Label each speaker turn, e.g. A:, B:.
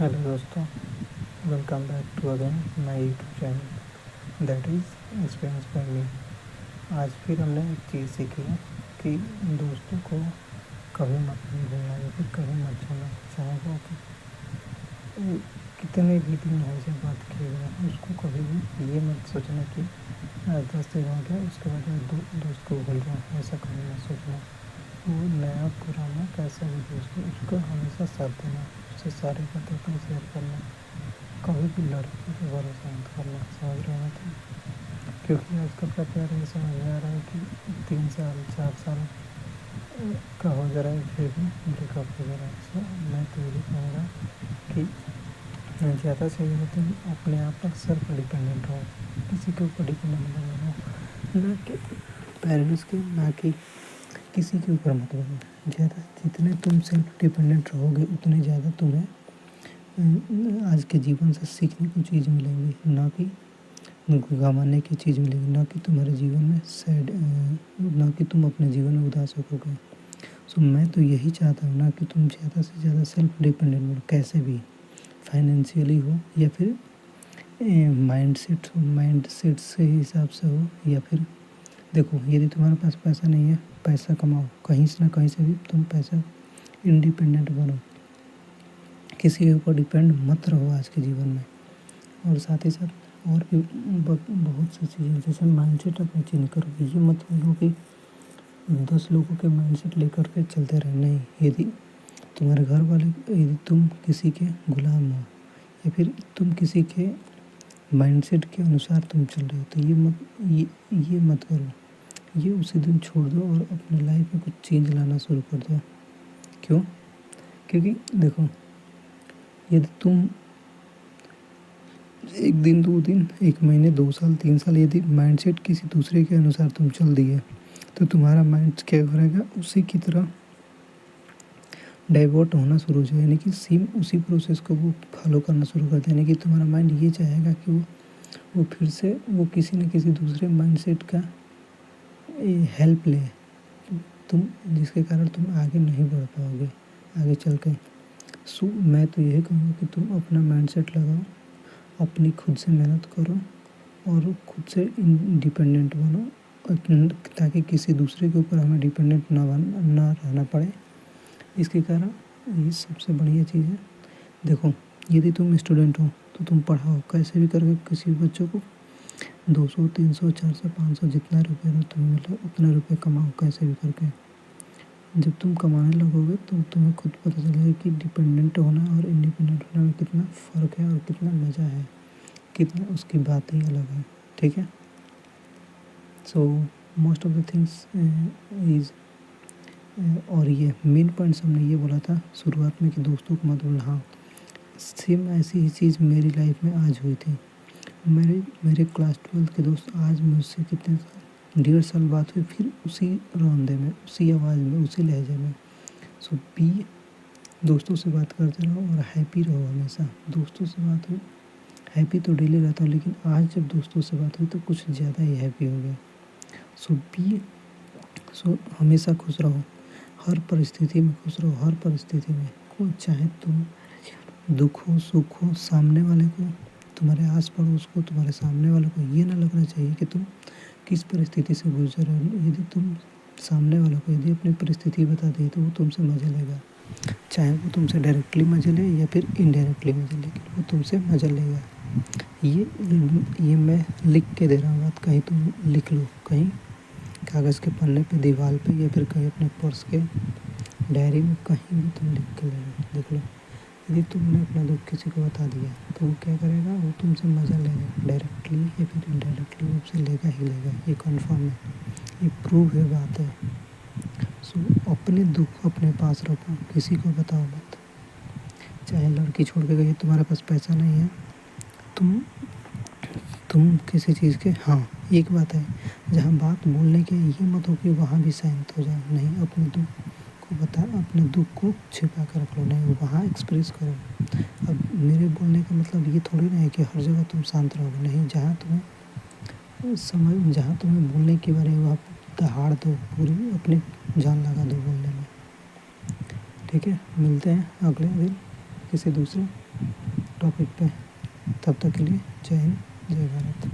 A: Hello दोस्तों, welcome back to again my YouTube channel that is experience by me. आज फिर हमने एक चीज़ सीखी है कि दोस्तों को कभी मत भूलना या फिर कभी मत छोड़ना, चाहे वो कितने भी दिन हो से बात किए गए उसको कभी भी ये मत सोचना कि 10 दिन हो गया उसके बाद मैं दोस्त को भूल जाऊँ, ऐसा कभी मत सोचना। वो नया पुराना कैसा भी दोस्त हो उसको हमेशा साथ देना, उससे सारी बातें अपनी शेयर करना, कभी भी लड़की पे भरोसा मत करना, समझ रहे हो तुम? क्योंकि आजकल का प्यार ये समझ में आ रहा है कि 3 साल 4 साल का हो जा रहा है फिर भी ब्रेकअप हो जा रहा है। सो मैं तो यही कहूँगा कि ज़्यादा से ज़्यादा तुम अपने आप पर सेल्फ डिपेंडेंट रहो, किसी के ऊपर डिपेंडेंट मत बनो, ना कि पेरेंट्स के, ना कि किसी के ऊपर मत बनो। ज़्यादा जितने तुम सेल्फ डिपेंडेंट रहोगे उतने ज़्यादा तुम्हें आज के जीवन से सीखने की चीज़ मिलेंगी, ना कि गंवाने की चीज़ मिलेगी, ना कि तुम्हारे जीवन में ना कि तुम अपने जीवन में उदास होगे। सो मैं तो यही चाहता हूँ ना कि तुम ज़्यादा से ज़्यादा सेल्फ डिपेंडेंट बनो, कैसे भी, फाइनेंशियली हो या फिर माइंड सेट से हिसाब से हो, या फिर देखो यदि तुम्हारे पास पैसा नहीं है, पैसा कमाओ, कहीं से ना कहीं से भी तुम पैसा इंडिपेंडेंट बनो, किसी के ऊपर डिपेंड मत रहो आज के जीवन में। और साथ ही साथ और भी बहुत सी चीज़ें, जैसे माइंडसेट अपने चेंज करो। ये मत बोलो कि 10 लोगों के माइंडसेट लेकर के चलते रहे, नहीं। यदि तुम्हारे घर वाले, यदि तुम किसी के गुलाम हो या फिर तुम किसी के माइंडसेट के अनुसार तुम चल रहे हो, तो ये मत करो। ये उसी दिन छोड़ दो और अपनी लाइफ में कुछ चेंज लाना शुरू कर दो। क्यों? क्योंकि देखो, यदि तुम 1 दिन 2 दिन 1 महीने 2 साल 3 साल यदि माइंडसेट किसी दूसरे के अनुसार तुम चल दिए, तो तुम्हारा माइंड क्या करेगा, उसी की तरह डाइवर्ट होना शुरू हो जाएगा, यानी कि सेम उसी प्रोसेस को वो फॉलो करना शुरू कर दें। यानी कि तुम्हारा माइंड ये चाहेगा कि वो फिर से वो किसी न किसी दूसरे माइंडसेट का हेल्प ले, तुम जिसके कारण तुम आगे नहीं बढ़ पाओगे आगे चल के। सो मैं तो यही कहूँगा कि तुम अपना माइंडसेट लगाओ, अपनी खुद से मेहनत करो और खुद से इंडिपेंडेंट बनो, ताकि किसी दूसरे के ऊपर हमें डिपेंडेंट ना रहना पड़े। इसके कारण ये सबसे बढ़िया चीज़ है। देखो, यदि तुम स्टूडेंट हो तो तुम पढ़ाओ, कैसे भी करके किसी बच्चों को 200 300 400 500 जितना रुपये अगर तुम्हें मिले उतने रुपये कमाओ, कैसे भी करके। जब तुम कमाने लगोगे तो तुम्हें खुद पता चलेगा कि डिपेंडेंट होना और इंडिपेंडेंट होने में कितना फ़र्क है और कितना मज़ा है, कितना उसकी बात ही अलग है। ठीक है? So most of the things is और ये मेन पॉइंट्स हमने ये बोला था शुरुआत में कि दोस्तों को मत भूलना। हाँ, सेम ऐसी ही चीज़ मेरी लाइफ में आज हुई थी। मेरे क्लास 12 के दोस्त आज मुझसे कितने साल, 1.5 साल बात हुई, फिर उसी रौंदे में, उसी आवाज़ में, उसी लहजे में। सो दोस्तों से बात करते रहो और हैप्पी रहो हमेशा। दोस्तों से बात हुई, हैप्पी तो डेली रहता हूँ, लेकिन आज जब दोस्तों से बात हुई तो कुछ ज़्यादा ही हैप्पी हो गया। सो हमेशा खुश रहो, हर परिस्थिति में खुश रहो, हर परिस्थिति में। कोई चाहे तुम दुख हो सुख हो, सामने वाले को, तुम्हारे आस पड़ोस को, तुम्हारे सामने वाले को ये ना लगना चाहिए कि तुम किस परिस्थिति से गुजर रहे हो। यदि तुम सामने वाले को यदि अपनी परिस्थिति बता दी तो वो तुमसे मज़ा लेगा, चाहे वो तुमसे डायरेक्टली मज़ा ले या फिर इनडायरेक्टली मज़ा ले, लेकिन वो तुमसे मज़ा लेगा। ये मैं लिख के दे रहा हूँ बात, कहीं तुम लिख लो, कहीं कागज़ के पन्ने पे, दीवार पे, या फिर कहीं अपने पर्स के डायरी में, कहीं भी तुम लिख के देख लो। यदि तुमने अपना दुख किसी को बता दिया तो वो क्या करेगा, वो तुमसे मज़ा लेगा, डायरेक्टली या फिर इनडायरेक्टली उससे लेगा ही लेगा। ये कन्फर्म है, ये प्रूव है, बात है। सो अपने दुख अपने पास रखो, किसी को बताओ मत। चाहे लड़की छोड़ के गई, तुम्हारे पास पैसा नहीं है, तुम किसी चीज़ के, हाँ एक बात है, जहाँ बात बोलने की ये मत हो कि वहाँ भी शांत हो जाओ, नहीं, अपने दुख को बता, अपने दुख को छिपा कर रख लो, नहीं, वहाँ एक्सप्रेस करो। अब मेरे बोलने का मतलब ये थोड़ी ना है कि हर जगह तुम शांत रहोगे, नहीं, जहाँ तुम्हें बोलने की बारे वहाँ दहाड़ दो, पूरी अपनी जान लगा दो बोलने में। ठीक है, मिलते हैं अगले दिन किसी दूसरे टॉपिक पे। तब तक के लिए जय हिंद, जय भारत।